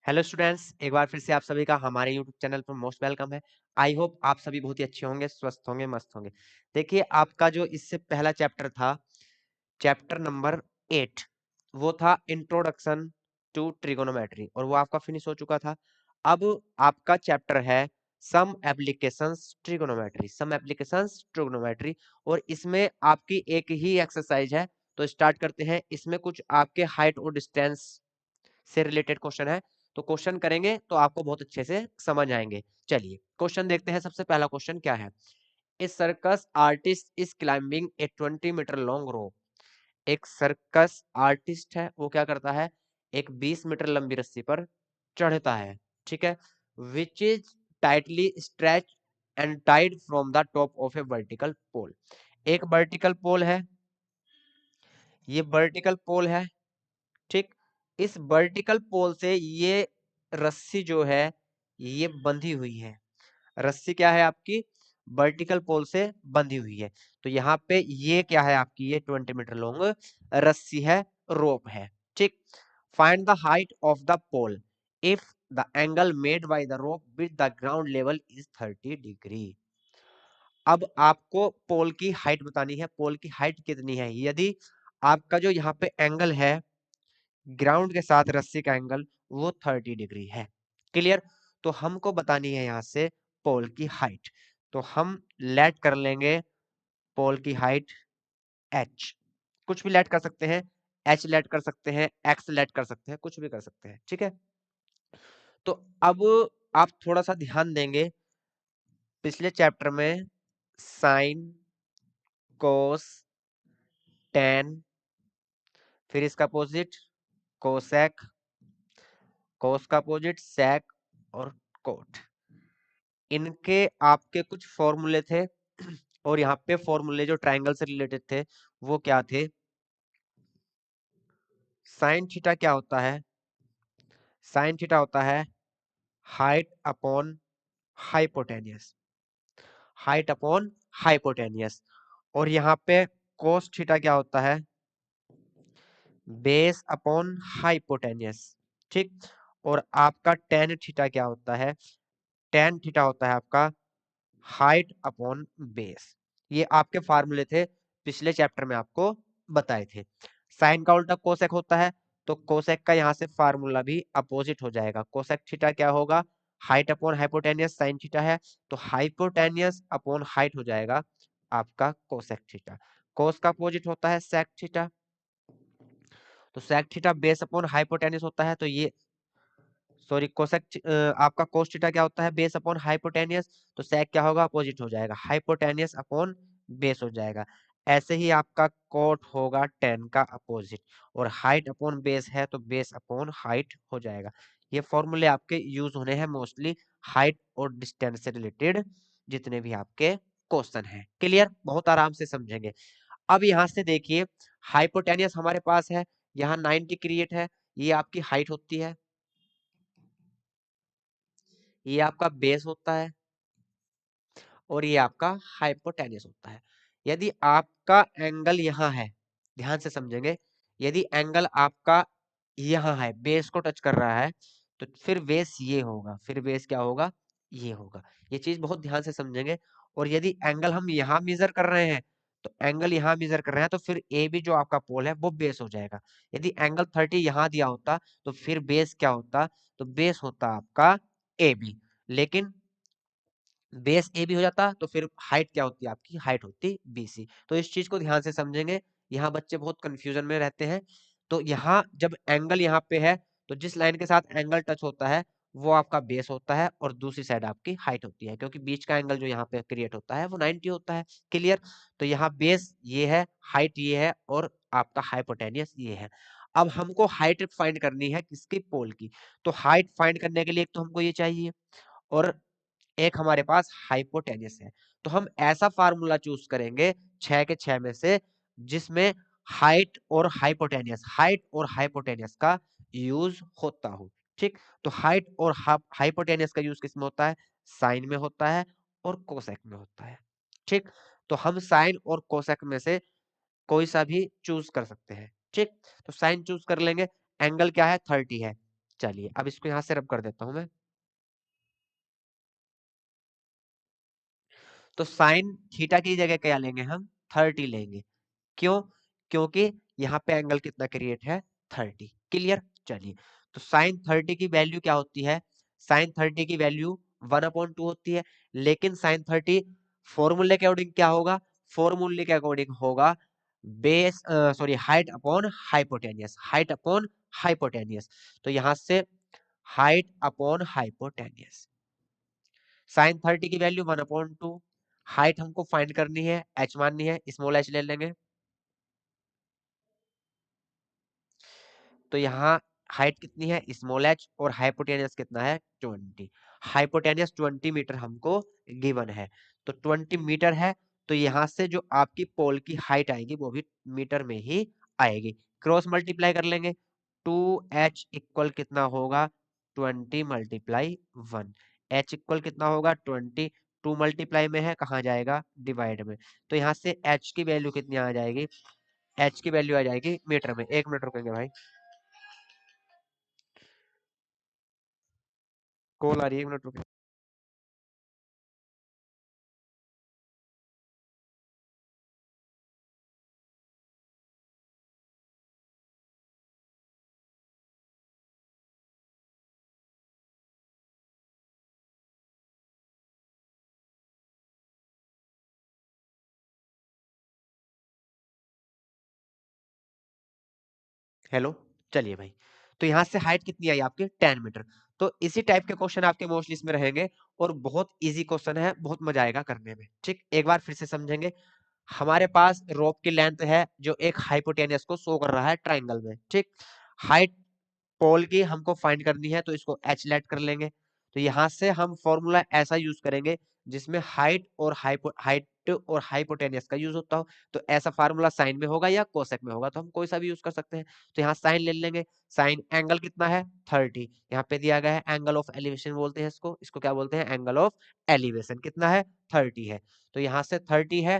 Hello students, एक बार फिर से आप सभी का हमारे यूट्यूब चैनल पर मोस्ट वेलकम है। आई होप आप सभी बहुत ही अच्छे होंगे, स्वस्थ होंगे, मस्त होंगे। देखिए, आपका जो इससे पहला चैप्टर था, चैप्टर नंबर 8, वो था इंट्रोडक्शन टू ट्रिगोनोमेट्री और वो आपका फिनिश हो चुका था। अब आपका चैप्टर है सम एप्लीकेशंस ट्रिगोनोमेट्री और इसमें आपकी एक ही एक्सरसाइज है। तो स्टार्ट करते हैं। इसमें कुछ आपके हाइट और डिस्टेंस से रिलेटेड क्वेश्चन है, तो क्वेश्चन करेंगे तो आपको बहुत अच्छे से समझ आएंगे। चलिए क्वेश्चन देखते हैं। सबसे पहला क्वेश्चन क्या है? A circus artist is climbing a 20 metre long rope. एक सर्कस आर्टिस्ट है, वो क्या करता है? एक 20 मीटर लंबी रस्सी पर चढ़ता है, ठीक है। Which is tightly stretch and tied from the top of a vertical pole. एक वर्टिकल पोल है, ये वर्टिकल पोल है, ठीक। इस वर्टिकल पोल से ये रस्सी जो है ये बंधी हुई है। रस्सी क्या है आपकी? वर्टिकल पोल से बंधी हुई है। तो यहाँ पे ये क्या है आपकी? ये 20 मीटर लॉन्ग रस्सी है, रोप है, ठीक। Find the height of the pole if the angle made by the rope with the ground level is 30 degree. अब आपको पोल की हाइट बतानी है। पोल की हाइट कितनी है? यदि आपका जो यहाँ पे एंगल है ग्राउंड के साथ रस्सी का एंगल, वो 30 डिग्री है। क्लियर? तो हमको बतानी है यहाँ से पोल की हाइट। तो हम लेट कर लेंगे पोल की हाइट h। कुछ भी लेट कर सकते हैं, h लेट कर सकते हैं, x लेट कर सकते हैं, कुछ भी कर सकते हैं, ठीक है। तो अब आप थोड़ा सा ध्यान देंगे, पिछले चैप्टर में साइन, कोस, टेन, फिर इसका अपोजिट कोसेक, कोस का अपोजिट सेक और कोट, इनके आपके कुछ फॉर्मूले थे। और यहाँ पे फॉर्मूले जो ट्रायंगल से रिलेटेड थे वो क्या थे? साइन थीटा क्या होता है? साइन थीटा होता है height upon hypotenuse, height upon hypotenuse. और यहाँ पे कोस थीटा क्या होता है? बेस अपॉन हाइपोटेनियस, ठीक। और आपका टेन थीटा क्या होता है? टेन थीटा होता है आपका हाइट अपॉन बेस। ये आपके फार्मूले थे, पिछले चैप्टर में आपको बताए थे। साइन का उल्टा कोसेक होता है, तो कोसेक का यहाँ से फार्मूला भी अपोजिट हो जाएगा। कोसेक थीटा क्या होगा? Height upon hypotenuse sine theta है, तो हाइपोटेनियस अपॉन हाइट हो जाएगा आपका कोसेक थीटा। कोस का अपोजिट होता है सेक थीटा, तो sec theta base upon hypotenuse होता है, तो ये सॉरी कोसेक आपका कोस थीटा क्या होता है? बेस अपॉन हाइपोटेनियस, तो सेक क्या होगा? अपोजिट हो जाएगा, हाइपोटेनियस अपॉन बेस हो जाएगा। ऐसे ही आपका कोट होगा टेन का अपोजिट, और हाइट अपॉन बेस है तो बेस अपॉन हाइट हो जाएगा। ये फॉर्मूले आपके यूज होने हैं मोस्टली हाइट और डिस्टेंस से रिलेटेड जितने भी आपके क्वेश्चन हैं। क्लियर? बहुत आराम से समझेंगे। अब यहाँ से देखिए, हाइपोटेनियस हमारे पास है, यहाँ 90 क्रिएट है, ये आपकी हाइट होती है, ये आपका बेस होता है और ये आपका हाइपोटेनियस होता है। यदि आपका एंगल यहाँ है, ध्यान से समझेंगे, यदि एंगल आपका यहाँ है, बेस को टच कर रहा है, तो फिर बेस ये होगा, फिर बेस क्या होगा? ये होगा। ये चीज बहुत ध्यान से समझेंगे। और यदि एंगल हम यहाँ मेजर कर रहे हैं, तो एंगल यहाँ मेजर कर रहे हैं, तो फिर ए बी जो आपका पोल है वो बेस हो जाएगा। यदि एंगल 30 यहाँ दिया होता तो फिर बेस क्या होता? तो बेस होता आपका ए बी। लेकिन बेस ए बी हो जाता तो फिर हाइट क्या होती? आपकी हाइट होती BC। तो इस चीज को ध्यान से समझेंगे, यहाँ बच्चे बहुत कंफ्यूजन में रहते हैं। तो यहाँ जब एंगल यहाँ पे है, तो जिस लाइन के साथ एंगल टच होता है वो आपका बेस होता है और दूसरी साइड आपकी हाइट होती है, क्योंकि बीच का एंगल जो यहाँ पे क्रिएट होता है वो 90 होता है। क्लियर? तो यहाँ बेस ये है, हाइट ये है और आपका हाइपोटेनियस ये है। अब हमको हाइट फाइंड करनी है किसकी? पोल की। तो हाइट फाइंड करने के लिए एक तो हमको ये चाहिए और एक हमारे पास हाइपोटेनियस है। तो हम ऐसा फार्मूला चूज करेंगे 6 के 6 में से जिसमें हाइट और हाइपोटेनियस का यूज होता हो, ठीक। तो हाइट और हाइपोटेनियस का यूज किसमें होता है? साइन में होता है और कोसेक में होता है, ठीक। तो हम साइन और कोसेक में से कोई सा भी चूज कर सकते हैं, ठीक। तो साइन चूज कर लेंगे, एंगल क्या है? 30 है, चलिए अब इसको यहाँ से रब कर देता हूं मैं। तो साइन थीटा की जगह क्या लेंगे हम, 30 लेंगे। क्यों, क्योंकि यहाँ पे एंगल कितना क्रिएट है, 30। क्लियर। चलिए तो साइन 30 की वैल्यू क्या होती है, साइन 30 की वैल्यू 1/2 होती है। लेकिन साइन 30 फॉर्मूले के अकॉर्डिंग क्या होगा, फॉर्मूले के अकॉर्डिंग होगा base sorry height upon hypotenuse, height upon hypotenuse. तो यहां से हाइट अपॉन हाइपोटेनियस, साइन 30 की वैल्यू 1/2, हाइट हमको फाइंड करनी है, एच माननी है, स्मॉल एच ले लेंगे। तो यहाँ हाइट कितनी है, स्मॉल एच, और हाइपोटेनियस कितना है, 20। हाइपोटेनियस 20 मीटर हमको गिवन है, तो 20 मीटर है। तो यहाँ से जो आपकी पोल की हाइट आएगी वो भी मीटर में ही आएगी। क्रॉस मल्टीप्लाई कर लेंगे, 2h इक्वल कितना होगा, 20 मल्टीप्लाई 1। h इक्वल कितना होगा, 20। 2 मल्टीप्लाई में है, कहाँ जाएगा, डिवाइड में। तो यहाँ से h की वैल्यू कितनी आ जाएगी, h की वैल्यू आ जाएगी मीटर में। 1 मिनट रुकेंगे भाई, कॉल आ रही है, 1 मिनट रुके। हेलो, चलिए भाई। तो यहाँ से हाइट कितनी आई आपकी, 10 मीटर। तो इसी टाइप के क्वेश्चन आपके मोस्टली इसमें रहेंगे, और बहुत इजी क्वेश्चन है, बहुत मजा आएगा करने में। ठीक, एक बार फिर से समझेंगे। हमारे पास रोप की लेंथ है जो एक हाइपोटेनियस को शो कर रहा है ट्राइंगल में। ठीक, हाइट पोल की हमको फाइंड करनी है, तो इसको एच लेट कर लेंगे। तो यहाँ से हम फॉर्मूला ऐसा यूज करेंगे जिसमें हाइट और हाइपोटेनियस का यूज होता हो। तो ऐसा फार्मूला साइन में होगा या कोसेक में होगा, तो हम कोई सा भी यूज कर सकते हैं। तो यहाँ साइन ले लेंगे, साइन एंगल कितना है, 30। यहाँ पे दिया गया है एंगल ऑफ एलिवेशन बोलते हैं इसको, इसको क्या बोलते हैं, एंगल ऑफ एलिवेशन। कितना है, 30 है। तो यहाँ से 30 है।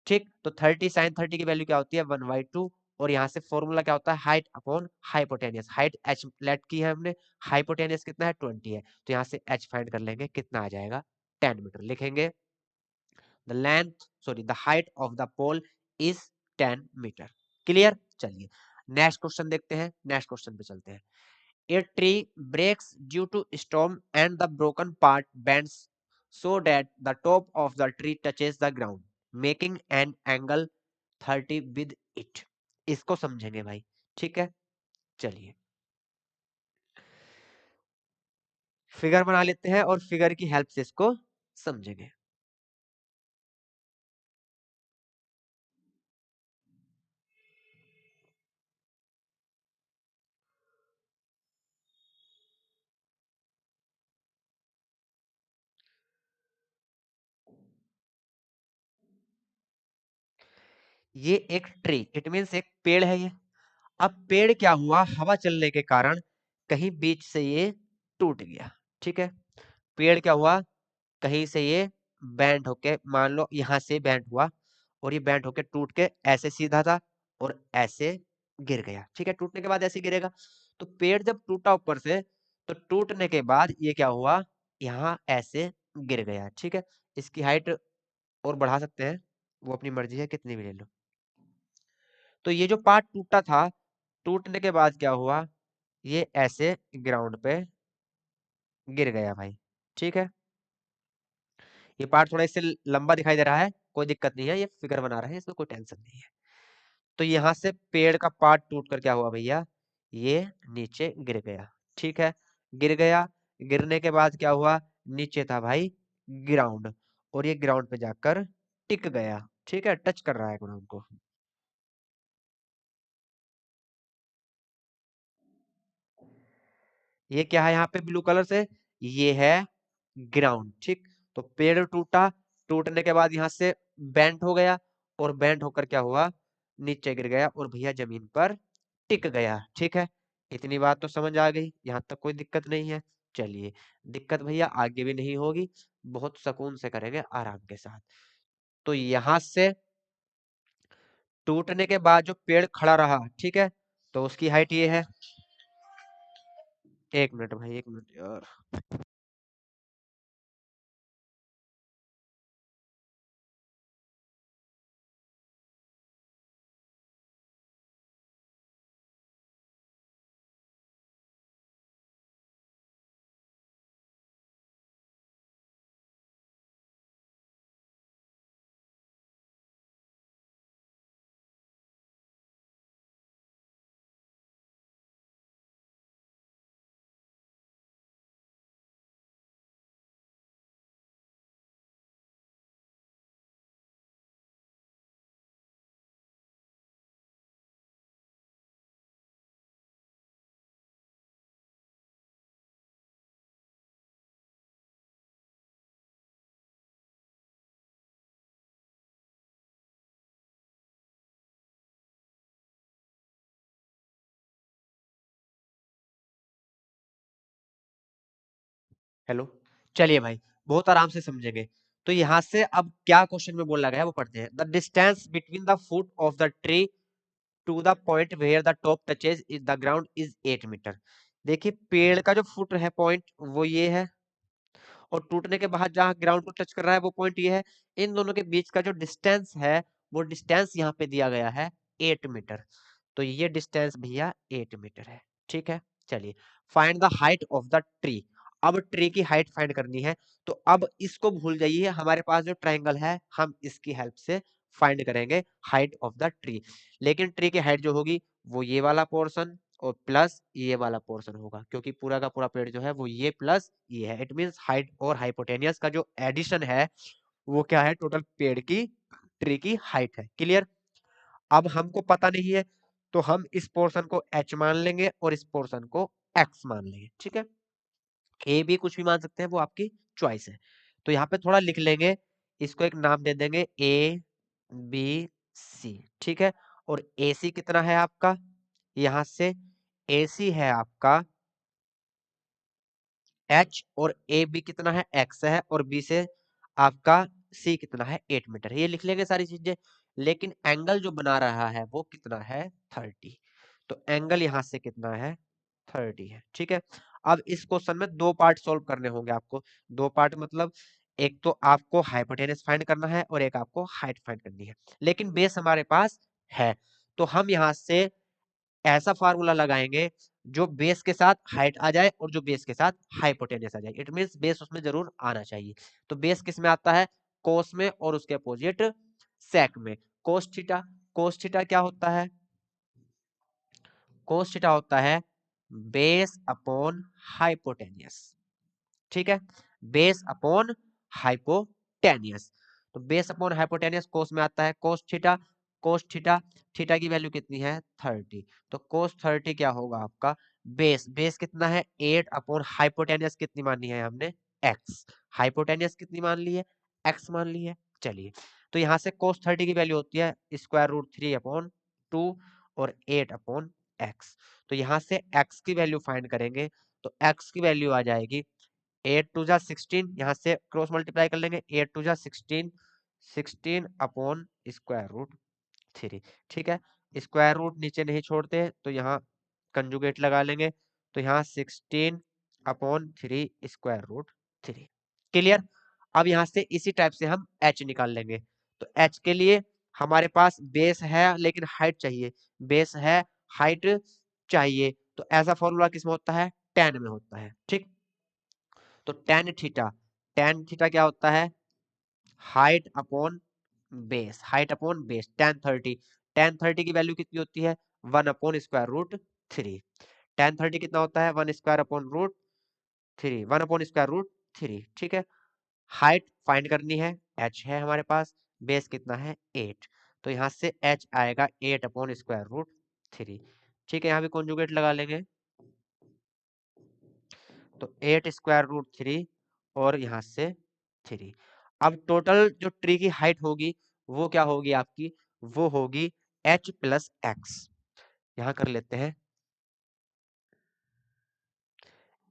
ठीक, तो 30 साइन 30 की वैल्यू क्या होती है, 1/2। और यहाँ से फॉर्मूला क्या होता है, height upon hypotenuse. Height H let की है हमने, हाइपोटेनियस कितना है, 20 है। तो यहाँ से एच फाइंड कर लेंगे, कितना आ जाएगा, 10 मीटर। लिखेंगे the length sorry the height of the pole is 10 metre. Clear. चलिए नेक्स्ट क्वेश्चन देखते हैं, नेक्स्ट क्वेश्चन पे चलते हैं। A tree breaks due to storm and the broken part bends so that the top of the tree touches the ground, making an angle 30 with it. इसको समझेंगे भाई। ठीक है, चलिए फिगर बना लेते हैं और फिगर की हेल्प से इसको समझेंगे। ये एक ट्री, इट मीन्स एक पेड़ है ये। अब पेड़ क्या हुआ, हवा चलने के कारण कहीं बीच से ये टूट गया। ठीक है, पेड़ क्या हुआ, कहीं से ये बैंड होके, मान लो यहां से बैंड हुआ, और ये बैंड होके टूट के ऐसे सीधा था और ऐसे गिर गया। ठीक है, टूटने के बाद ऐसे गिरेगा। तो पेड़ जब टूटा ऊपर से, तो टूटने के बाद ये क्या हुआ, यहाँ ऐसे गिर गया। ठीक है, इसकी हाइट और बढ़ा सकते हैं, वो अपनी मर्जी है, कितनी भी ले लो। तो ये जो पार्ट टूटा था, टूटने के बाद क्या हुआ, ये ऐसे ग्राउंड पे गिर गया भाई। ठीक है, ये पार्ट थोड़ा इससे लंबा दिखाई दे रहा है, कोई दिक्कत नहीं है, ये फिगर बना रहे हैं, इसमें कोई टेंशन नहीं है। तो यहाँ से पेड़ का पार्ट टूट कर क्या हुआ भैया, ये नीचे गिर गया। ठीक है, गिर गया, गिरने के बाद क्या हुआ, नीचे था भाई ग्राउंड, और ये ग्राउंड पे जाकर टिक गया। ठीक है, टच कर रहा है ग्राउंड को। ये क्या है यहाँ पे ब्लू कलर से, ये है ग्राउंड। ठीक, तो पेड़ टूटा, टूटने के बाद यहाँ से बेंट हो गया, और बेंट होकर क्या हुआ, नीचे गिर गया, और भैया जमीन पर टिक गया। ठीक है, इतनी बात तो समझ आ गई, यहाँ तक कोई दिक्कत नहीं है। चलिए, दिक्कत भैया आगे भी नहीं होगी, बहुत सुकून से करेंगे आराम के साथ। तो यहाँ से टूटने के बाद जो पेड़ खड़ा रहा, ठीक है, तो उसकी हाइट ये है। एक मिनट भाई, एक मिनट यार। हेलो। चलिए भाई, बहुत आराम से समझेंगे। तो यहाँ से अब क्या क्वेश्चन में बोला गया है वो पढ़ते हैं। The distance between the foot of the tree to the point where the top touches is the ground is 8 metre. देखिए पेड़ का जो फुट है पॉइंट वो ये है, और टूटने के बाद जहाँ ग्राउंड को टच कर रहा है वो पॉइंट ये है। इन दोनों के बीच का जो डिस्टेंस है वो डिस्टेंस यहाँ पे दिया गया है 8 मीटर। तो ये डिस्टेंस भैया 8 मीटर है। ठीक है। चलिए, find the height of the tree. अब ट्री की हाइट फाइंड करनी है। तो अब इसको भूल जाइए, हमारे पास जो ट्राइंगल है हम इसकी हेल्प से फाइंड करेंगे हाइट ऑफ द ट्री। लेकिन ट्री की हाइट जो होगी वो ये वाला पोर्शन और प्लस ये वाला पोर्शन होगा, क्योंकि पूरा का पूरा पेड़ जो है वो ये प्लस ये है। इट मींस हाइट और हाइपोटेनियस का जो एडिशन है वो क्या है, टोटल पेड़ की ट्री की हाइट है। क्लियर। अब हमको पता नहीं है तो हम इस पोर्शन को h मान लेंगे और इस पोर्शन को x मान लेंगे। ठीक है। ए भी कुछ भी मान सकते हैं, वो आपकी चॉइस है। तो यहाँ पे थोड़ा लिख लेंगे, इसको एक नाम दे देंगे ए बी सी। ठीक है। और ए सी कितना है आपका, यहाँ से ए सी है आपका एच, और ए बी कितना है एक्स है, और बी से आपका सी कितना है 8 मीटर। ये लिख लेंगे सारी चीजें। लेकिन एंगल जो बना रहा है वो कितना है 30। तो एंगल यहां से कितना है 30 है। ठीक है। अब इस क्वेश्चन में दो पार्ट सॉल्व करने होंगे आपको। दो पार्ट मतलब एक तो आपको हाइपोटेनस फाइंड करना है और एक आपको हाइट फाइंड करनी है। लेकिन बेस हमारे पास है, तो हम यहाँ से ऐसा फार्मूला लगाएंगे जो बेस के साथ हाइट आ जाए और जो बेस के साथ हाइपोटेनस आ जाए। इट मींस बेस उसमें जरूर आना चाहिए। तो बेस किस में आता है, कोस में, और उसके अपोजिट सेक में। कोस थीटा, कोस थीटा क्या होता है, कोस थीटा होता है बेस अपॉन हाइपोटेनियस। ठीक है। Base upon hypotenuse. तो बेस अपॉन हाइपोटेनियस कोस में आता है cos theta. Cos theta, theta की वैल्यू कितनी है 30। तो कोस 30 क्या होगा आपका, बेस, बेस कितना है 8 अपॉन हाइपोटेनियस कितनी मानी है हमने x। हाइपोटेनियस कितनी मान ली है, x मान ली है। चलिए, तो यहाँ से कोस 30 की वैल्यू होती है √3/2 और 8 अपॉन x। तो यहाँ से x की वैल्यू फाइंड करेंगे। तो x की वैल्यू आ जाएगी 8 2 16, यहाँ से क्रॉस मल्टीप्लाई कर लेंगे, 8 2 16, 16 अपॉन √3। ठीक है। स्क्वायर रूट नीचे नहीं छोड़ते तो यहाँ कंजुगेट लगा लेंगे। तो यहाँ 16/3 स्क्वायर रूट 3। क्लियर। अब यहाँ से इसी टाइप से हम h निकाल लेंगे। तो h के लिए हमारे पास बेस है लेकिन हाइट चाहिए, बेस है हाइट चाहिए। तो ऐसा फॉर्मूला किसमें होता है, tan में होता है। ठीक। तो टेन थीटा, टेन थीटा क्या होता है, height upon base, height upon base. Ten 30, ten 30 की वैल्यू कितनी होती है 1/√3। टेन 30 कितना होता है 1/√3, 1/√3। ठीक है। हाइट फाइंड करनी है, h है हमारे पास, बेस कितना है 8। तो यहाँ से h आएगा 8/√3। ठीक है। यहाँ भी कॉन्जुगेट लगा लेंगे। तो 8 स्क्वायर रूट 3 और यहाँ से 3। अब टोटल जो ट्री की हाइट होगी वो क्या होगी आपकी, वो होगी h प्लस एक्स। यहाँ कर लेते हैं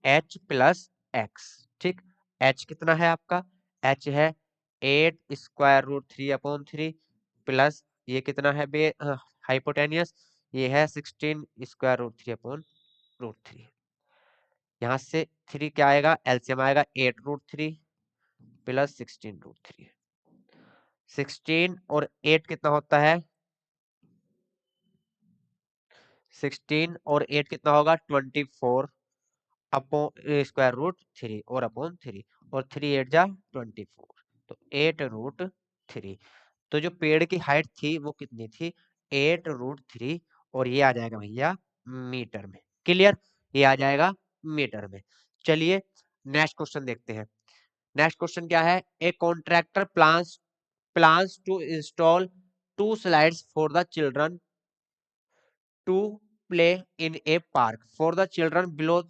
h प्लस एक्स। ठीक। h कितना है आपका, h है 8 स्क्वायर रूट 3/3 प्लस ये कितना है बे हाइपोटेनियस, ये है 16 स्क्वायर रूट 3/√3। यहाँ से 3 क्या आएगा, एलसीएम आएगा 8√3 प्लस 16√3। 16 और 8 कितना होता है, 16 और 8 कितना होगा, 24 अपॉन स्क्वायर रूट 3 और अपॉन 3, और 3 8 जा 24, तो 8√3। तो जो पेड़ की हाइट थी वो कितनी थी, 8√3, और ये आ जाएगा भैया मीटर में। क्लियर, ये आ जाएगा मीटर में। चलिए नेक्स्ट क्वेश्चन देखते हैं। नेक्स्ट क्वेश्चन क्या है, a contractor plans to install 2 slides for the children to play in a park for the children below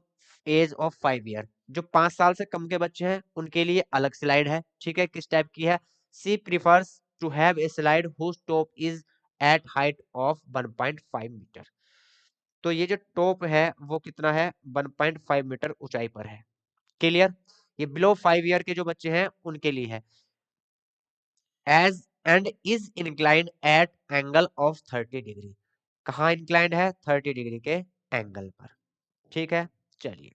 age of 5 year. जो 5 साल से कम के बच्चे हैं उनके लिए अलग स्लाइड है, ठीक है, किस टाइप की है, she prefers to have a slide whose top is at height of 1.5 metre. तो ये जो टॉप है वो कितना है, 1.5 मीटर ऊंचाई पर है। क्लियर, ये बिलो 5 ईयर के जो बच्चे हैं उनके लिए है। Edge end is inclined at angle of 30 degree. कहाँ इंक्लाइंड है, 30 डिग्री के एंगल पर, ठीक है। चलिए,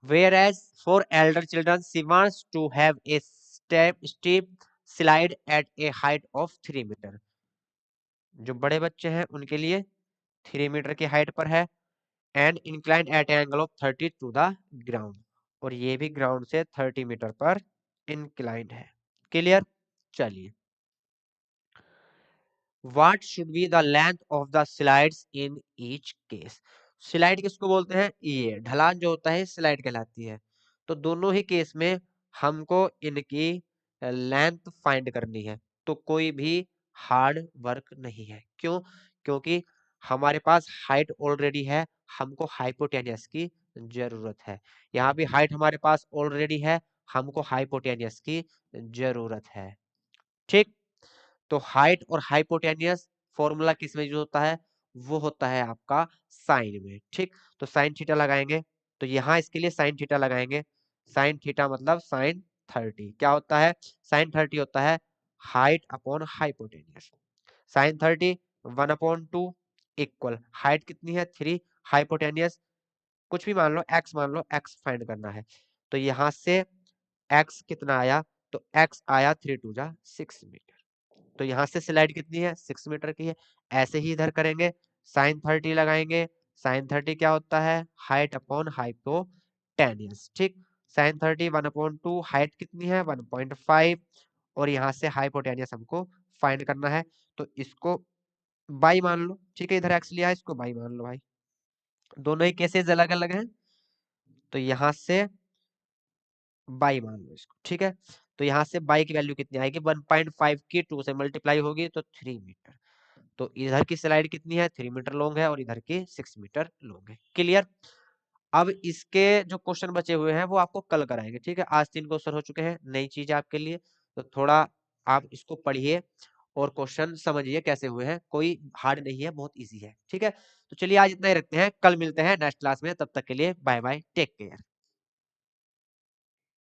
whereas for elder children she wants to have a steep slide at a height of 3 metre. जो बड़े बच्चे हैं उनके लिए 3 मीटर की हाइट पर है, and inclined at angle of 30 to the ground, और ये भी ग्राउंड से 30 मीटर पर इंक्लाइंड है। क्लियर, चलिए, What should be the length of the slides in each case? Slide किसको बोलते हैं, ये ढलान जो होता है स्लाइड कहलाती है। तो दोनों ही केस में हमको इनकी लेंथ फाइंड करनी है, तो कोई भी हार्ड वर्क नहीं है। क्यों, क्योंकि हमारे पास हाइट ऑलरेडी है, हमको हाइपोटेनियस की जरूरत है। यहाँ भी हाइट हमारे पास ऑलरेडी है, हमको हाइपोटेनियस की जरूरत है। ठीक, तो हाइट और हाइपोटेनियस फॉर्मूला किस में यूज होता है, वो होता है आपका साइन में। ठीक, तो साइन थीटा लगाएंगे, तो यहाँ इसके लिए साइन थीटा लगाएंगे। साइन थीटा मतलब साइन 30 क्या होता है, साइन 30 होता है height upon hypotenuse. Sine 30 1/2 equal height कितनी है 3, हाइपोटेनियस कुछ भी मान लो, एक्स मान लो, एक्स फाइंड करना है। तो यहाँ से एक्स कितना आया, तो एक्स आया 3 2 जा 6 मीटर। तो यहाँ से स्लाइड कितनी है, 6 मीटर की है। ऐसे ही इधर करेंगे, साइन 30 लगाएंगे। साइन 30 क्या होता है, हाइट अपॉन हाइपोटेनियस। ठीक, साइन 30 1/2, हाइट कितनी है 1.5, और यहाँ से हाइपोटेनियस हमको फाइंड करना है। तो इसको बाई मान लो, ठीक है, इधर एक्स लिया है, इसको बाई मान लो भाई। दोनों ही केसेस अलग अलग हैं, तो यहाँ से बाई मान लो इसको, ठीक है। तो यहाँ से बाई की वैल्यू कितनी आएगी, 1.5 की 2 से मल्टीप्लाई होगी तो 3 मीटर। तो इधर की स्लाइड कितनी है, 3 मीटर लॉन्ग है, और इधर की 6 मीटर लॉन्ग है। क्लियर, अब इसके जो क्वेश्चन बचे हुए हैं वो आपको कल कराएंगे, ठीक है। आज 3 क्वेश्चन हो चुके हैं, नई चीज है आपके लिए, तो थोड़ा आप इसको पढ़िए और क्वेश्चन समझिए कैसे हुए हैं, कोई हार्ड नहीं है, बहुत इजी है, ठीक है। तो चलिए आज इतना ही रखते हैं, कल मिलते हैं नेक्स्ट क्लास में, तब तक के लिए बाय बाय, टेक केयर।